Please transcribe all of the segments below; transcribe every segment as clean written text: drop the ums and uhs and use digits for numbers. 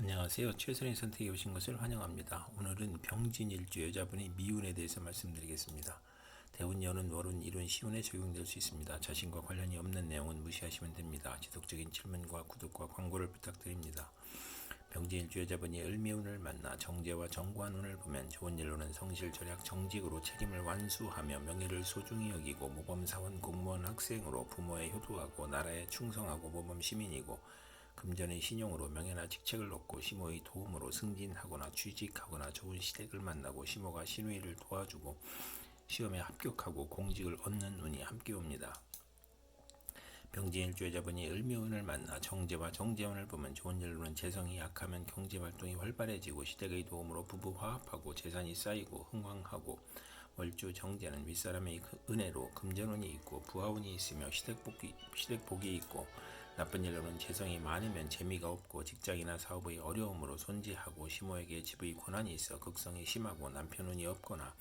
안녕하세요. 최선의 선택에 오신 것을 환영합니다. 오늘은 병진일주 여자분의 미운에 대해서 말씀드리겠습니다. 대운, 연운, 월운, 일운, 시운에 적용될 수 있습니다. 자신과 관련이 없는 내용은 무시하시면 됩니다. 지속적인 질문과 구독과 광고를 부탁드립니다. 병진일주 여자분이 을미운을 만나 정제와 정관운을 보면 좋은 일로는 성실, 절약, 정직으로 책임을 완수하며 명예를 소중히 여기고 모범, 사원, 공무원, 학생으로 부모에 효도하고 나라에 충성하고 모범 시민이고 금전의 신용으로 명예나 직책을 얻고 시모의 도움으로 승진하거나 취직하거나 좋은 시댁을 만나고 시모가 시누이를 도와주고 시험에 합격하고 공직을 얻는 운이 함께 옵니다. 병진일주 여자분이 을미운을 만나 정제와 정제운을 보면 좋은 일로는 재성이 약하면 경제활동이 활발해지고 시댁의 도움으로 부부 화합하고 재산이 쌓이고 흥왕하고 월주 정제는 윗사람의 은혜로 금전운이 있고 부하운이 있으며 시댁복이 있고 나쁜 일로는 재성이 많으면 재미가 없고 직장이나 사업의 어려움으로 손지하고 시모에게 집의 고난이 있어 극성이 심하고 남편운이 없거나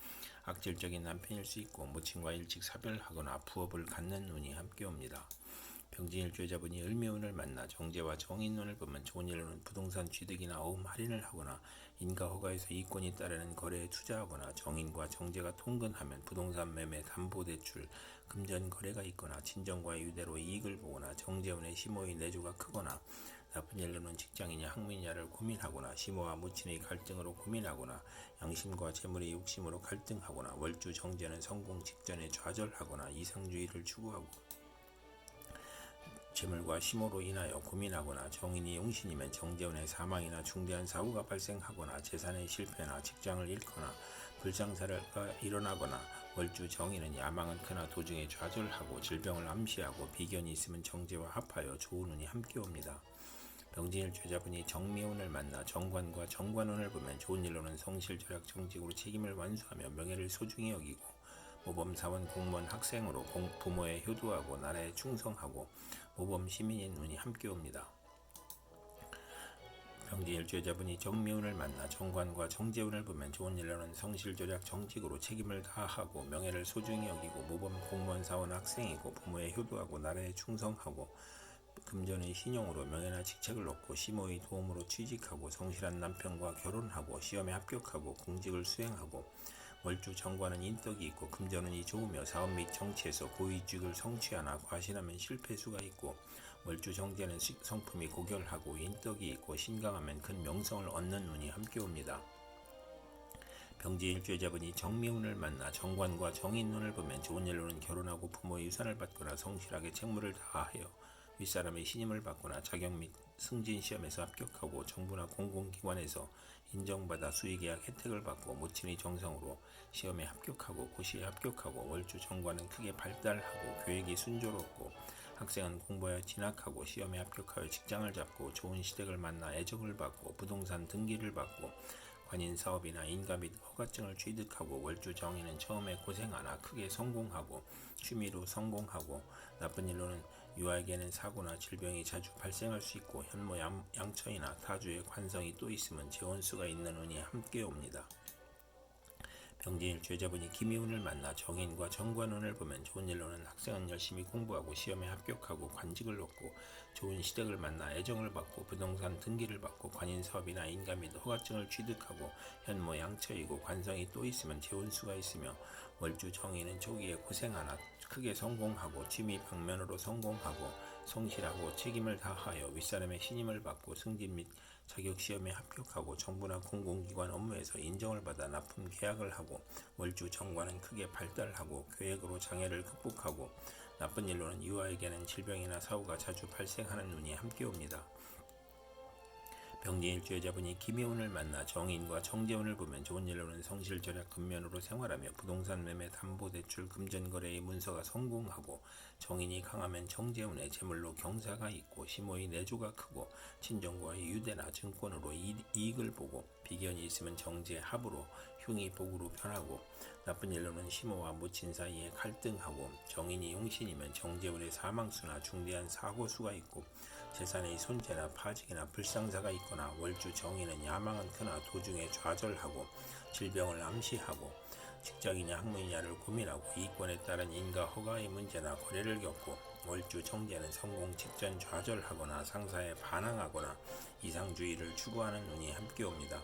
악질적인 남편일 수 있고 모친과 일찍 사별하거나 부업을 갖는 운이 함께 옵니다. 병진일주 여자분이 을미운을 만나 정제와 정인운을 보면 좋은 일로는 부동산 취득이나 어음 할인을 하거나 인가 허가에서 이권이 따르는 거래에 투자하거나 정인과 정제가 통근하면 부동산 매매, 담보대출, 금전 거래가 있거나 친정과의 유대로 이익을 보거나 정제운의 시모의 내조가 크거나 나쁜 일로는 직장이냐 학문이냐를 고민하거나 시모와 모친의 갈등으로 고민하거나 양심과 재물의 욕심으로 갈등하거나 월주 정제는 성공 직전에 좌절하거나 이상주의를 추구하고 재물과 시모로 인하여 고민하거나 정인이 용신이면 정재운의 사망이나 중대한 사고가 발생하거나 재산의 실패나 직장을 잃거나 불상사가 일어나거나 월주 정인은 야망은 크나 도중에 좌절하고 질병을 암시하고 비견이 있으면 정제와 합하여 좋은 운이 함께 옵니다. 병진일주 여자분이 정미운을 만나 정관과 정관운을 보면 좋은 일로는 성실, 절약, 정직으로 책임을 완수하며 명예를 소중히 여기고 모범, 사원, 공무원, 학생으로 부모에 효도하고 나라에 충성하고 모범 시민인 운이 함께 옵니다. 병진일주 여자분이 정미운을 만나 정관과 정재운을 보면 좋은 일로는 성실, 절약, 정직으로 책임을 다하고 명예를 소중히 여기고 모범, 공무원, 사원, 학생이고 부모에 효도하고 나라에 충성하고 금전의 신용으로 명예나 직책을 얻고 시모의 도움으로 취직하고 성실한 남편과 결혼하고 시험에 합격하고 공직을 수행하고 월주 정관은 인덕이 있고 금전운이 좋으며 사업 및 정치에서 고위직을 성취하나 과신하면 실패수가 있고 월주 정제는 성품이 고결하고 인덕이 있고 신강하면 큰 명성을 얻는 운이 함께 옵니다. 병진일주 여자분이 정미운을 만나 정관과 정인운을 보면 좋은 일로는 결혼하고 부모의 유산을 받거나 성실하게 책무를 다하여 윗사람의 신임을 받거나 자격 및 승진 시험에서 합격하고 정부나 공공기관에서 인정받아 수의계약 혜택을 받고 모친의 정성으로 시험에 합격하고 고시에 합격하고 월주 정관은 크게 발달하고 교육이 순조롭고 학생은 공부하여 진학하고 시험에 합격하여 직장을 잡고 좋은 시댁을 만나 애정을 받고 부동산 등기를 받고 관인 사업이나 인가 및 허가증을 취득하고 월주 정인은 처음에 고생하나 크게 성공하고 취미로 성공하고 나쁜 일로는 유아에게는 사고나 질병이 자주 발생할 수 있고 현모 양처이나 타주의 관성이 또 있으면 재혼수가 있는 운이 함께 옵니다. 병진일주 여자분이 기미운을 만나 정인과 정관운을 보면 좋은 일로는 학생은 열심히 공부하고 시험에 합격하고 관직을 얻고 좋은 시댁을 만나 애정을 받고 부동산 등기를 받고 관인 사업이나 인가 및 허가증을 취득하고 현모 양처이고 관성이 또 있으면 재혼수가 있으며 월주 정인은 초기에 고생하나 크게 성공하고 취미 방면으로 성공하고 성실하고 책임을 다하여 윗사람의 신임을 받고 승진 및 자격시험에 합격하고 정부나 공공기관 업무에서 인정을 받아 납품 계약을 하고 월주 정관은 크게 발달하고 계획으로 장애를 극복하고 나쁜 일로는 유아에게는 질병이나 사고가 자주 발생하는 운이 함께 옵니다. 병진일주 여자분이 기미운을 만나 정인과 정재운을 보면 좋은 일로는 성실, 절약, 근면으로 생활하며 부동산 매매, 담보대출, 금전거래의 문서가 성공하고 정인이 강하면 정재운의 재물로 경사가 있고 시모의 내조가 크고 친정과의 유대나 증권으로 이익을 보고 비견이 있으면 정제, 합으로 흉이 복으로 변하고 나쁜 일로는 시모와 모친 사이에 갈등하고 정인이 용신이면 정재운의 사망수나 중대한 사고수가 있고 재산의 손재나 파직이나 불상사가 있거나 월주 정인은 야망은 크나 도중에 좌절하고 질병을 암시하고 직장이냐 학문이냐를 고민하고 이권에 따른 인가 허가의 문제나 거래를 겪고 월주 정제는 성공 직전 좌절하거나 상사에 반항하거나 이상주의를 추구하는 운이 함께 옵니다.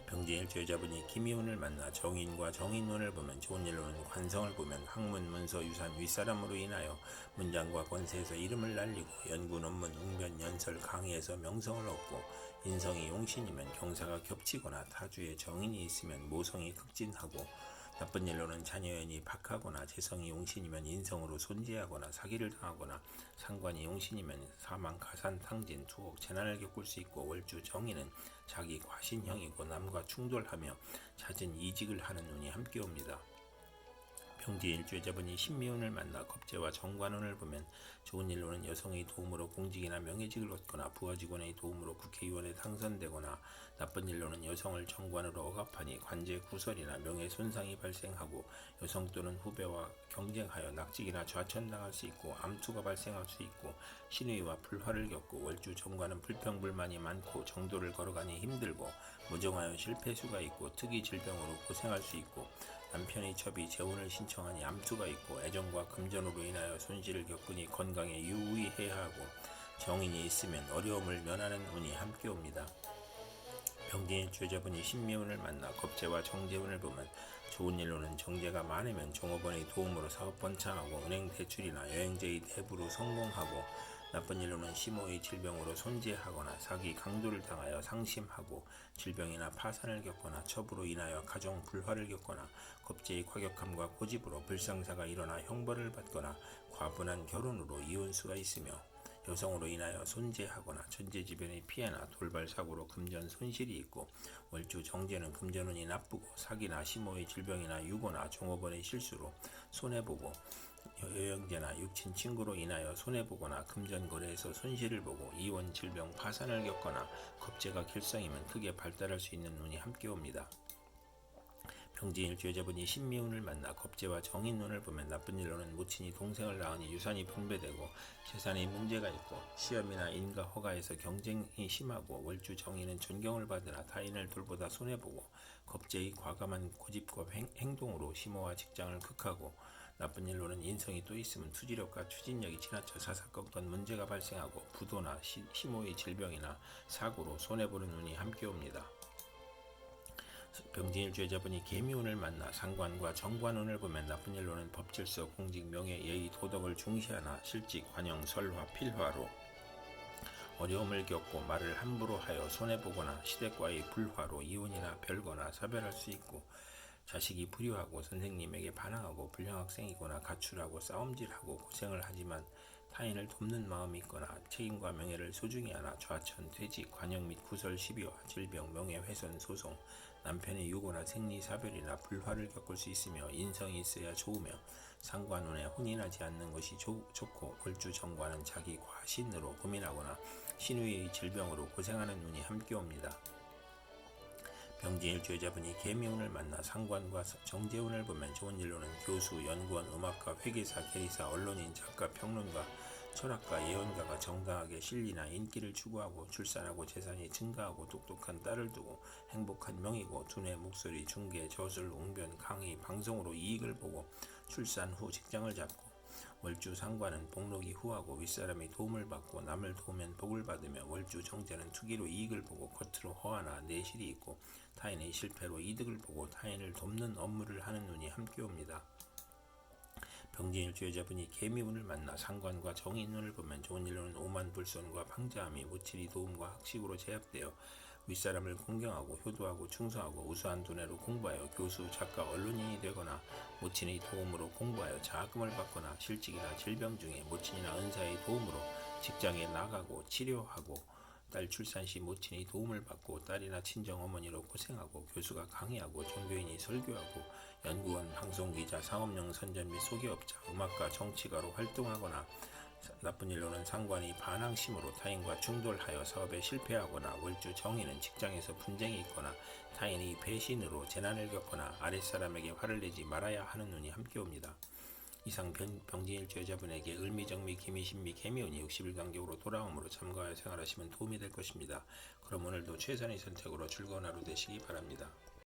병진일주 여자분이 김이운을 만나 정인과 정인운을 보면 좋은 일로는 관성을 보면 학문, 문서, 유산, 윗사람으로 인하여 문장과 권세에서 이름을 날리고 연구, 논문, 웅변, 연설, 강의에서 명성을 얻고 인성이 용신이면 경사가 겹치거나 타주에 정인이 있으면 모성이 극진하고 나쁜 일로는 자녀연이 박하거나 재성이 용신이면 인성으로 손재하거나 사기를 당하거나 상관이 용신이면 사망, 가산, 탕진, 투옥, 재난을 겪을 수 있고 월주 정인은 자기 과신형이고 남과 충돌하며 잦은 이직을 하는 운이 함께 옵니다. 병지일주 여자분이 신미운을 만나 겁재와 정관운을 보면 좋은 일로는 여성의 도움으로 공직이나 명예직을 얻거나 부하직원의 도움으로 국회의원에 당선되거나 나쁜 일로는 여성을 정관으로 억압하니 관제 구설이나 명예손상이 발생하고 여성 또는 후배와 경쟁하여 낙직이나 좌천당할 수 있고 암투가 발생할 수 있고 신의와 불화를 겪고 월주 정관은 불평불만이 많고 정도를 걸어가니 힘들고 무정하여 실패수가 있고 특이 질병으로 고생할 수 있고 남편의 첩이 재혼을 신청하니 암투가 있고 애정과 금전으로 인하여 손실을 겪으니 건강에 유의해야 하고 정인이 있으면 어려움을 면하는 운이 함께 옵니다. 병진일주 여자분이 신미운을 만나 겁재와 정재운을 보면 좋은 일로는 정재가 많으면 종업원의 도움으로 사업 번창하고 은행 대출이나 여행제의 대부로 성공하고 나쁜 일로는 심호의 질병으로 손재하거나 사기 강도를 당하여 상심하고 질병이나 파산을 겪거나 첩으로 인하여 가정 불화를 겪거나 겁재의 과격함과 고집으로 불상사가 일어나 형벌을 받거나 과분한 결혼으로 이혼수가 있으며 여성으로 인하여 손재하거나 천재지변의 피해나 돌발사고로 금전 손실이 있고 월주 정재는 금전운이 나쁘고 사기나 심호의 질병이나 유고나 종업원의 실수로 손해보고 여행제나 육친 친구로 인하여 손해보거나 금전거래에서 손실을 보고 이혼 질병 파산을 겪거나 겁재가 결성이면 크게 발달할 수 있는 운이 함께 옵니다. 병진일주 여자분이 신미운을 만나 겁재와 정인운을 보면 나쁜 일로는 모친이 동생을 낳으니 유산이 분배되고 재산에 문제가 있고 시험이나 인가 허가에서 경쟁이 심하고 월주 정인은 존경을 받으나 타인을 돌보다 손해보고 겁재의 과감한 고집과 행동으로 심호와 직장을 극하고 나쁜 일로는 인성이 또 있으면 투지력과 추진력이 지나쳐 사사건건 문제가 발생하고 부도나 심호의 질병이나 사고로 손해보는 운이 함께 옵니다. 병진일주 여자분이 개미운을 만나 상관과 정관운을 보면 나쁜 일로는 법질서, 공직, 명예, 예의, 도덕을 중시하나 실직, 관영, 설화, 필화로 어려움을 겪고 말을 함부로 하여 손해보거나 시댁과의 불화로 이혼이나 별거나 사별할 수 있고 자식이 불효하고 선생님에게 반항하고 불량학생이거나 가출하고 싸움질하고 고생을 하지만 타인을 돕는 마음이 있거나 책임과 명예를 소중히 하나 좌천, 퇴직, 관영 및 구설, 시비와 질병, 명예훼손, 소송, 남편의 유고나 생리사별이나 불화를 겪을 수 있으며 인성이 있어야 좋으며 상관운에 혼이 나지 않는 것이 좋고 월주 정관은 자기 과신으로 고민하거나 신우의 질병으로 고생하는 운이 함께 옵니다. 병진일주 여자분이 개미운을 만나 상관과 정재운을 보면 좋은 일로는 교수, 연구원, 음악가, 회계사, 계리사, 언론인, 작가, 평론가, 철학가, 예언가가 정당하게 실리나 인기를 추구하고 출산하고 재산이 증가하고 똑똑한 딸을 두고 행복한 명이고 두뇌, 목소리, 중계, 저술, 웅변, 강의, 방송으로 이익을 보고 출산 후 직장을 잡고 월주 상관은 복록이 후하고 윗사람의 도움을 받고 남을 도우면 복을 받으며 월주 정제는 투기로 이익을 보고 겉으로 허하나 내실이 있고 타인의 실패로 이득을 보고 타인을 돕는 업무를 하는 운이 함께 옵니다. 병진일주 여자분이 개미운을 만나 상관과 정인운을 보면 좋은 일로는 오만불손과 방자함이 모친이 도움과 학식으로 제압되어 윗사람을 공경하고 효도하고 충성하고 우수한 두뇌로 공부하여 교수, 작가, 언론인이 되거나 모친의 도움으로 공부하여 자금을 받거나 실직이나 질병 중에 모친이나 은사의 도움으로 직장에 나가고 치료하고 딸 출산 시 모친의 도움을 받고 딸이나 친정어머니로 고생하고 교수가 강의하고 종교인이 설교하고 연구원, 방송기자, 상업용 선전 및 소개업자, 음악가, 정치가로 활동하거나 나쁜 일로는 상관이 반항심으로 타인과 충돌하여 사업에 실패하거나 월주 정인은 직장에서 분쟁이 있거나 타인의 배신으로 재난을 겪거나 아랫사람에게 화를 내지 말아야 하는 운이 함께 옵니다. 이상 병진일주 여자분에게 을미정미 기미신미 개미운이 60일 간격으로 돌아옴으로 참가하여 생활하시면 도움이 될 것입니다. 그럼 오늘도 최선의 선택으로 즐거운 하루 되시기 바랍니다.